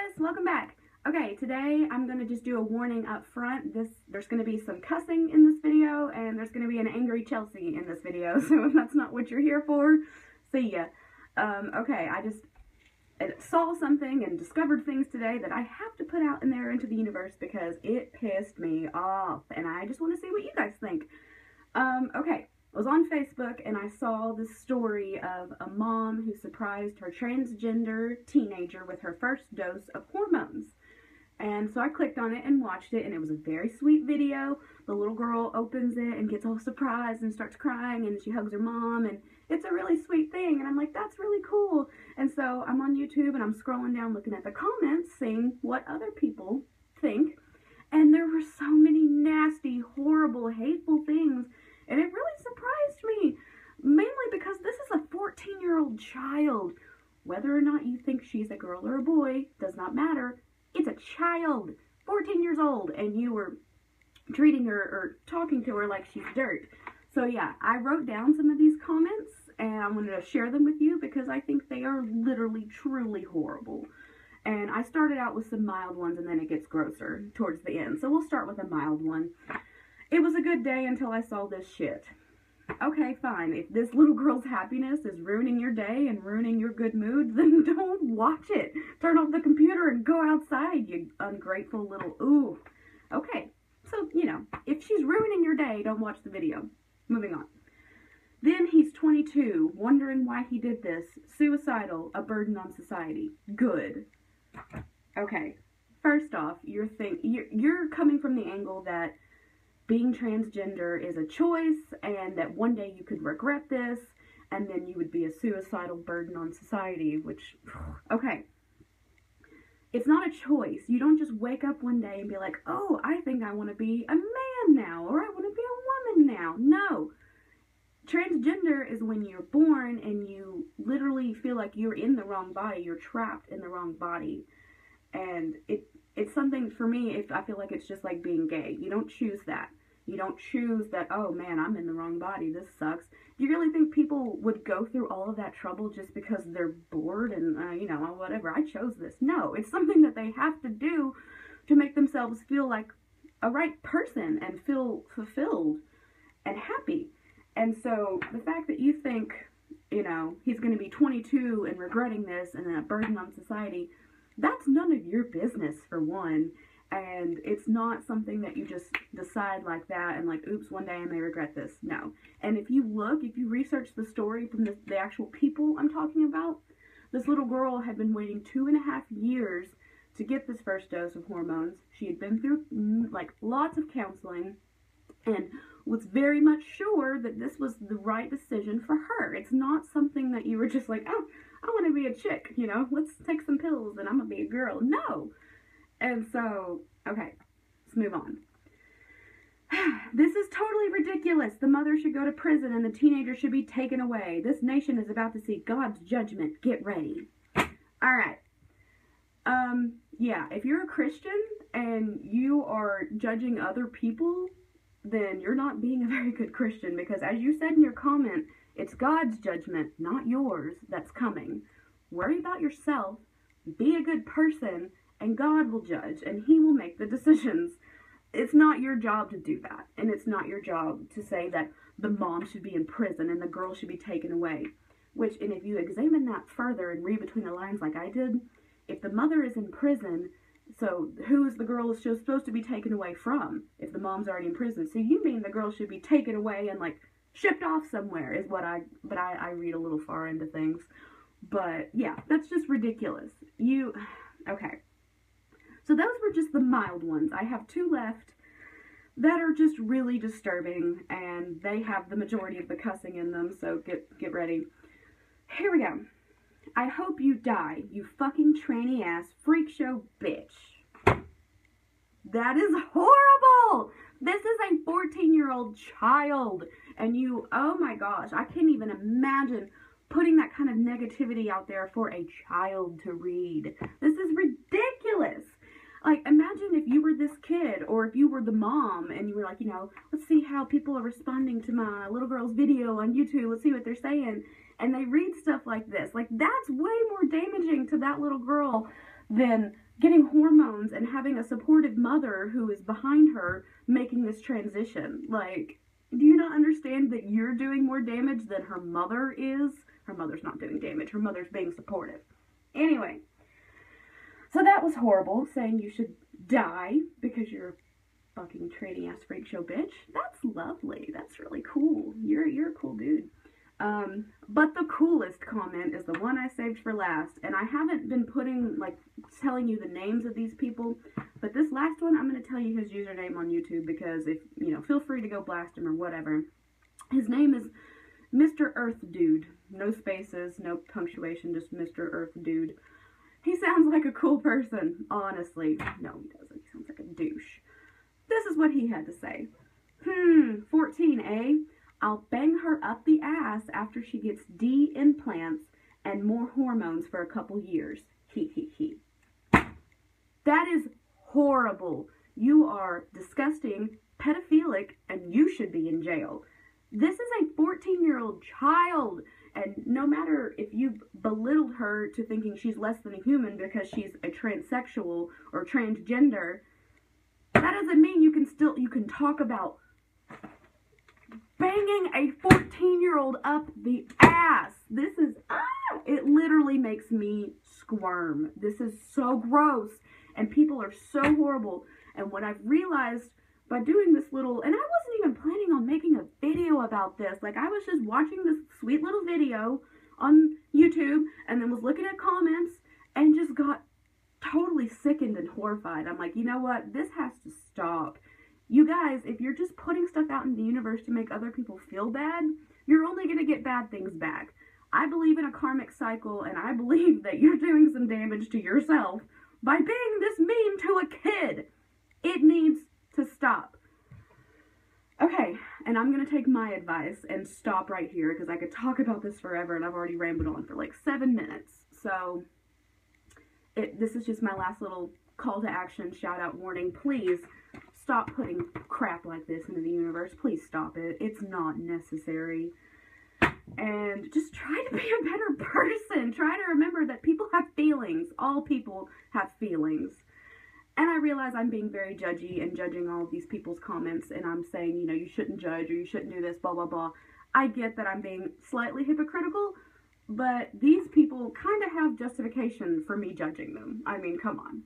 guys, welcome back. Okay, today I'm going to just do a warning up front. There's going to be some cussing in this video, and there's going to be an angry Chelsea in this video, so if that's not what you're here for, see ya. Okay, I just saw something and discovered things today that I have to put out in there into the universe because it pissed me off, and I just want to see what you guys think. Okay. I was on Facebook and I saw this story of a mom who surprised her transgender teenager with her first dose of hormones. And so I clicked on it and watched it, and it was a very sweet video. The little girl opens it and gets all surprised and starts crying, and she hugs her mom, and it's a really sweet thing. And I'm like, that's really cool. And so I'm on YouTube and I'm scrolling down looking at the comments, seeing what other people think. And there were so many nasty, horrible, hateful things. And it really surprised me, mainly because this is a 14-year-old child. Whether or not you think she's a girl or a boy does not matter. It's a child, 14 years old, and you were treating her or talking to her like she's dirt. So yeah, I wrote down some of these comments, and I'm going to share them with you because I think they are literally, truly horrible. And I started out with some mild ones, and then it gets grosser towards the end. So we'll start with a mild one. It was a good day until I saw this shit. Okay, fine. If this little girl's happiness is ruining your day and ruining your good mood, then don't watch it. Turn off the computer and go outside, you ungrateful little ooh. Okay, so, you know, if she's ruining your day, don't watch the video. Moving on. Then he's 22, wondering why he did this. Suicidal, a burden on society. Good. Okay, first off, you're coming from the angle that being transgender is a choice, and that one day you could regret this, and then you would be a suicidal burden on society, which, okay. It's not a choice. You don't just wake up one day and be like, oh, I think I want to be a man now, or I want to be a woman now. No. Transgender is when you're born and you literally feel like you're in the wrong body. You're trapped in the wrong body. And it's something, for me, I feel like it's just like being gay. You don't choose that. You don't choose that, oh man, I'm in the wrong body, this sucks. Do you really think people would go through all of that trouble just because they're bored and, you know, whatever, I chose this? No, it's something that they have to do to make themselves feel like a right person and feel fulfilled and happy. And so the fact that you think, you know, he's going to be 22 and regretting this and a burden on society, that's none of your business, for one. And it's not something that you just decide like that and like, oops, one day I may regret this. No. And if you research the story from the actual people I'm talking about, this little girl had been waiting 2.5 years to get this first dose of hormones. She had been through like lots of counseling and was very much sure that this was the right decision for her. It's not something that you were just like, oh, I want to be a chick, you know, let's take some pills and I'm going to be a girl. No. And so, okay, let's move on. This is totally ridiculous. The mother should go to prison and the teenager should be taken away. This nation is about to see God's judgment. Get ready. Alright. Yeah, if you're a Christian and you are judging other people, then you're not being a very good Christian, because as you said in your comment, it's God's judgment, not yours, that's coming. Worry about yourself, be a good person, and God will judge, and He will make the decisions. It's not your job to do that, and it's not your job to say that the mom should be in prison and the girl should be taken away. Which, and if you examine that further and read between the lines like I did, if the mother is in prison, so who is the girl supposed to be taken away from if the mom's already in prison? So you mean the girl should be taken away and like shipped off somewhere is what I read a little far into things. But yeah, that's just ridiculous. Okay. So those were just the mild ones. I have 2 left that are just really disturbing, and they have the majority of the cussing in them, so get ready. Here we go. I hope you die, you fucking tranny ass freak show bitch. That is horrible! This is a 14-year-old child, and you, oh my gosh, I can't even imagine putting that kind of negativity out there for a child to read. This is ridiculous. Like, imagine if you were this kid, or if you were the mom, and you were like, you know, let's see how people are responding to my little girl's video on YouTube, let's see what they're saying, and they read stuff like this. Like, that's way more damaging to that little girl than getting hormones and having a supportive mother who is behind her making this transition. Like, do you not understand that you're doing more damage than her mother is? Her mother's not doing damage. Her mother's being supportive. Anyway, so that was horrible, saying you should die because you're a fucking tranny ass freak show bitch. That's lovely. That's really cool. You're a cool dude. But the coolest comment is the one I saved for last, and I haven't been telling you the names of these people, but this last one, I'm going to tell you his username on YouTube, because if, feel free to go blast him or whatever. His name is Mr. Earth Dude. No spaces, no punctuation, just Mr. Earth Dude. He sounds like a cool person, honestly. No, he doesn't. He sounds like a douche. This is what he had to say. 14, eh? I'll bang her up the ass after she gets D implants and more hormones for a couple years. He, he, he. That is horrible. You are disgusting, pedophilic, and you should be in jail. This is a 14-year-old child, and no matter if you've belittled her to thinking she's less than a human because she's a transsexual or transgender, that doesn't mean you can talk about banging a 14-year-old up the ass. This is, it literally makes me squirm. This is so gross, and people are so horrible. And what I've realized by doing this little, and I wasn't even planning on making a video about this. Like, I was just watching this sweet little video on YouTube, and then was looking at comments, and just got totally sickened and horrified. I'm like, you know what? This has to stop. You guys, if you're just putting stuff out in the universe to make other people feel bad, you're only going to get bad things back. I believe in a karmic cycle, and I believe that you're doing some damage to yourself by being this mean to a kid. It needs to stop. Okay, and I'm going to take my advice and stop right here, because I could talk about this forever, and I've already rambled on for like 7 minutes. So, this is just my last little call to action, shout out, warning. Please stop putting crap like this into the universe. Please stop it. It's not necessary. And just try to be a better person. Try to remember that people have feelings. All people have feelings. And I realize I'm being very judgy and judging all of these people's comments, and I'm saying, you shouldn't judge, or you shouldn't do this, blah, blah, blah. I get that I'm being slightly hypocritical, but these people kind of have justification for me judging them. I mean, come on.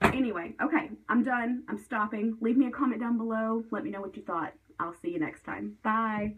Anyway, okay, I'm done. I'm stopping. Leave me a comment down below. Let me know what you thought. I'll see you next time. Bye.